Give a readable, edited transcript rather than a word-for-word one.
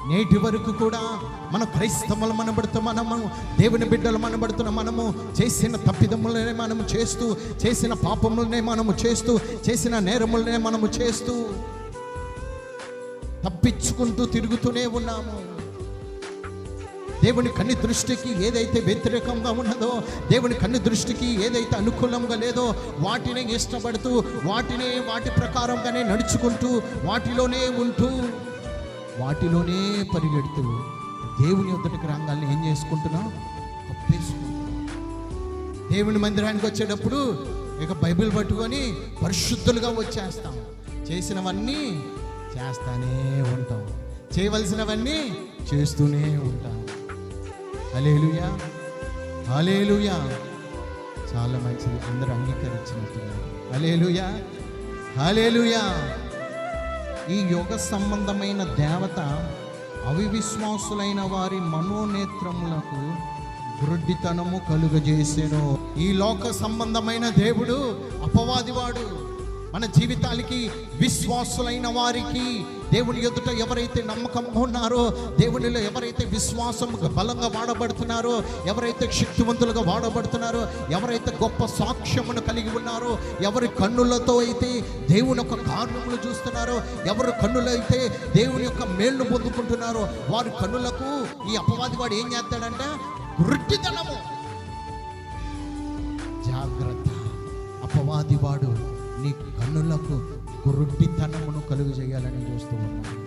నేటి వరకు కూడా మన క్రైస్తవులు మనబడుతూ మనము దేవుని బిడ్డలు మనబడుతున్న మనము చేసిన తప్పిదములనే మనము చేస్తూ, చేసిన పాపములనే మనము చేస్తూ, చేసిన నేరములనే మనము చేస్తూ తప్పించుకుంటూ తిరుగుతూనే ఉన్నాము. దేవుని కన్ని దృష్టికి ఏదైతే వ్యతిరేకంగా ఉన్నదో, దేవుని కన్ని దృష్టికి ఏదైతే అనుకూలంగా లేదో వాటినే ఇష్టపడుతూ, వాటి ప్రకారంగానే నడుచుకుంటూ, వాటిలోనే ఉంటూ, వాటిలోనే పరిగెడుతూ దేవుని యొద్దకు రంగాల్ని ఏం చేసుకుంటున్నాం? తప్పేసుకుంటున్నాం. దేవుని మందిరానికి వచ్చేటప్పుడు ఇక బైబిల్ పట్టుకొని పరిశుద్ధులుగా వచ్చేస్తాం. చేసినవన్నీ చేస్తానే ఉంటాం, చేయవలసినవన్నీ చేస్తూనే ఉంటాం. హల్లెలూయా, హల్లెలూయా. చాలా మంచిది, అందరూ అంగీకరించినట్టున్నారు. హల్లెలూయా, హల్లెలూయా. ఈ యోగ సంబంధమైన దేవత అవివిశ్వాసులైన వారి మనోనేత్రములకు గురుడితనము కలుగజేసెను. ఈ లోక సంబంధమైన దేవుడు అపవాదివాడు. మన జీవితాలకి విశ్వాసులైన వారికి, దేవుని ఎదుట ఎవరైతే నమ్మకంగా ఉన్నారో, దేవునిలో ఎవరైతే విశ్వాసం బలంగా వాడబడుతున్నారో, ఎవరైతే శక్తివంతులుగా వాడబడుతున్నారో, ఎవరైతే గొప్ప సాక్ష్యమును కలిగి ఉన్నారో, ఎవరి కన్నులతో అయితే దేవుని యొక్క కార్యములు చూస్తున్నారో, ఎవరి కన్నులు అయితే దేవుని యొక్క మేలును పొందుకుంటున్నారో, వారి కన్నులకు ఈ అపవాది వాడు ఏం చేస్తాడంటే గురుడితనము. జాగ్రత్త, అపవాది వాడు నీ కన్నులకు గురుడితనమును కలుగు చేయాలని చూస్తూ ఉన్నాడు.